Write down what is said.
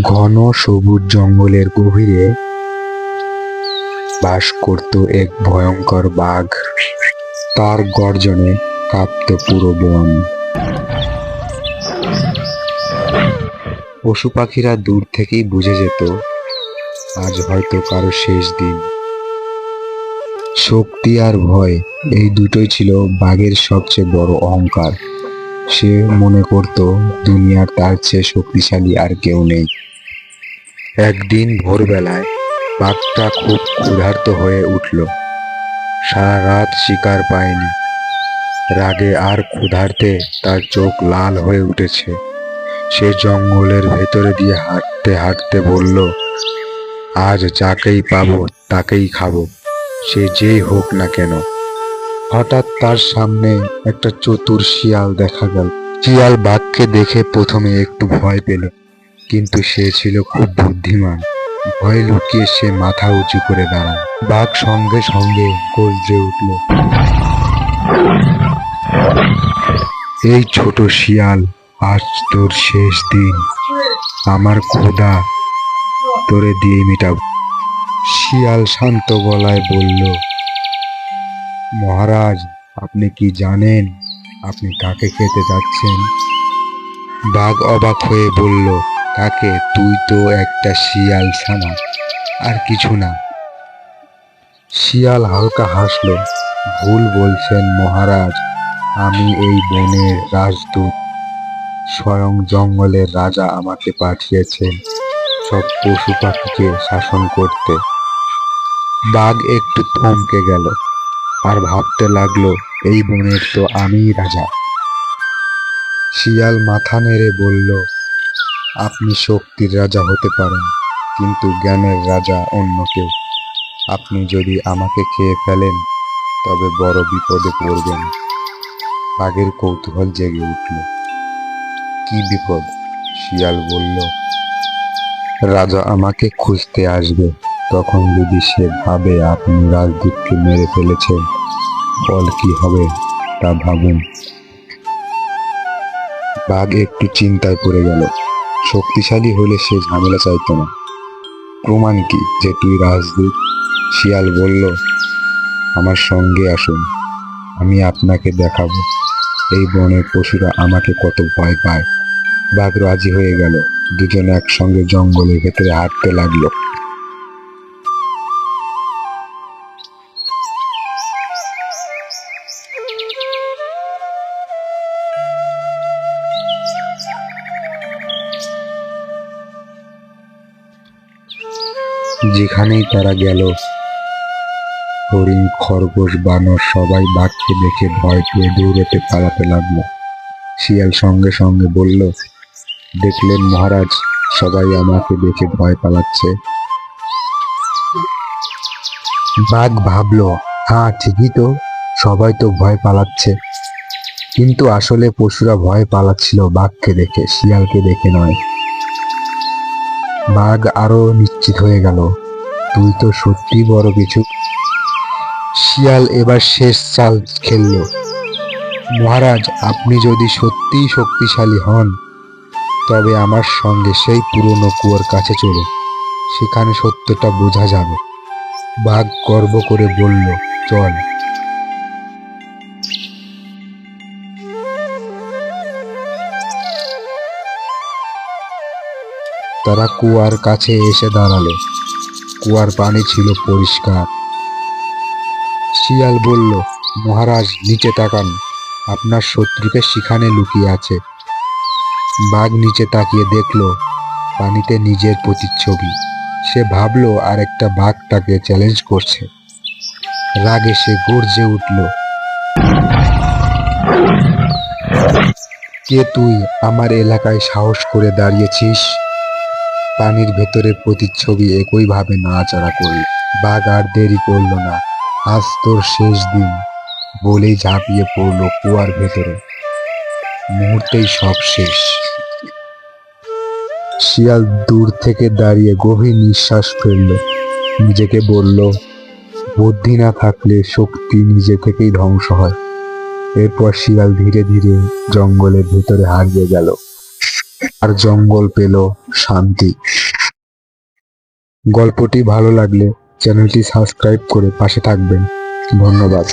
ঘন সবুজ জঙ্গলের গভীরে বাস করত এক ভয়ঙ্কর বাঘ। তার গর্জনে কাঁপত পুরো বন। পশু পাখিরা দূর থেকেই বুঝে যেত আজ হয়তো কারো শেষ দিন। শক্তি আর ভয়, এই দুটোই ছিল বাঘের সবচেয়ে বড় অহংকার। সে মনে করত দুনিয়ার তার চেয়ে শক্তিশালী আর কেউ নেই। একদিন ভোরবেলায় বাঘটা খুব ক্ষুধার্ত হয়ে উঠল। সারা রাত শিকার পায়নি। রাগে আর ক্ষুধার্তে তার চোখ লাল হয়ে উঠেছে। সে জঙ্গলের ভেতরে দিয়ে হাঁটতে হাঁটতে বলল, আজ যাকেই পাবো তাকেই খাবো, সে যেই হোক না কেন। হঠাৎ তার সামনে একটা চতুর শিয়াল দেখা গেল। শিয়াল বাঘকে দেখে প্রথমে একটু ভয় পেল, কিন্তু সে ছিল খুব বুদ্ধিমান। ভয় লুকিয়ে সে মাথা উঁচু করে দাঁড়ায়। বাঘ সঙ্গে সঙ্গে গর্জে উঠল, এই ছোট শিয়াল, আজ তোর শেষ দিন। আমার ক্ষুধা তোরে দিয়ে মিটাবো। শিয়াল শান্ত গলায় বলল, মহারাজ, আপনি কি জানেন আপনি কাকে খেতে যাচ্ছেন? বাঘ অবাক হয়ে বলল, কাকে? তুই তো একটা শিয়াল ছানা, আর কিছু না। শিয়াল হালকা হাসলো, ভুল বলছেন মহারাজ, আমি এই বনের রাজদূত। স্বয়ং জঙ্গলের রাজা আমাকে পাঠিয়েছেন সব পশু পাখিকে শাসন করতে। বাঘ একটু থমকে গেল আর ভাবতে লাগলো, এই বনের তো আমিই রাজা। শিয়াল মাথা নেড়ে বলল, আপনি শক্তির রাজা হতে পারেন, কিন্তু জ্ঞানের রাজা অন্য কেউ। আপনি যদি আমাকে খেয়ে ফেলেন তবে বড় বিপদে পড়বেন। বাঘের কৌতূহল জেগে উঠল। কি বিপদ? শিয়াল বলল, রাজা আমাকে খুঁজতে আসবে, তখন যদি সে ভাবে আপনি রাজদূতকে মেরে ফেলেছেন, ফল কি হবে তা ভাবুন। বাঘ একটু চিন্তায় পড়ে গেল। শক্তিশালী হলে সে ঝামেলা চাইতো না। প্রমাণ কি যে তুই রাজদূত? শিয়াল বলল, আমার সঙ্গে আসুন, আমি আপনাকে দেখাবো এই বনের পশুরা আমাকে কত ভয় পায়। বাঘ রাজি হয়ে গেল। দুজনে একসঙ্গে জঙ্গলের ভেতরে হাঁটতে লাগলো। যেখানেই তারা গেল, হরিণ, খরগোশ, বানর সবাই বাঘকে দেখে ভয় পেয়ে দৌড়তে পালাতে লাগলো। শিয়াল সঙ্গে সঙ্গে বলল, দেখলেন মহারাজ, সবাই আমাকে দেখে ভয় পালাচ্ছে। বাঘ ভাবলো, হ্যাঁ ঠিকই তো, সবাই তো ভয় পালাচ্ছে। কিন্তু আসলে পশুরা ভয় পালাচ্ছিল বাঘকে দেখে, শিয়ালকে দেখে নয়। বাঘ আরো নিশ্চিত হয়ে গেল, তুই তো সত্যি বড় কিছু। শিয়াল এবার শেষ চাল খেলল, মহারাজ, আপনি যদি সত্যিই শক্তিশালী হন তবে আমার সঙ্গে সেই পুরনো কুয়োর কাছে চলুন, সেখানে সত্যটা বোঝা যাবে। বাঘ গর্ব করে বলল, চল। তারা কুয়ার কাছে এসে দাঁড়ালো। কুয়ার পানি ছিল পরিষ্কার। শিয়াল বলল, মহারাজ, নিচে তাকান, আপনার শত্রুকে সেখানে লুকিয়ে আছে। বাঘ নিচে তাকিয়ে দেখল পানিতে নিজের প্রতিচ্ছবি। সে ভাবলো আর একটা বাঘ তাকে চ্যালেঞ্জ করছে। রাগে সে গর্জে উঠল, কে তুই? আমার এলাকায় সাহস করে দাঁড়িয়েছিস? পানির ভেতরে প্রতিচ্ছবি একইভাবে নাড়াচাড়া করল। বাঘ আর দেরি করল না, আজ তোর শেষ দিন বলেই ঝাঁপিয়ে পড়ল কুয়ার ভেতরে। মুহূর্তেই সব শেষ। শিয়াল দূর থেকে দাঁড়িয়ে গভীর নিঃশ্বাস ফেলল। নিজেকে বলল, বুদ্ধি না থাকলে শক্তি নিজে থেকেই ধ্বংস হয়। এরপর শিয়াল ধীরে ধীরে জঙ্গলের ভেতরে হারিয়ে গেল, আর জঙ্গল পেল শান্তি। গল্পটি ভালো লাগলে চ্যানেলটি সাবস্ক্রাইব করে পাশে থাকবেন। ধন্যবাদ।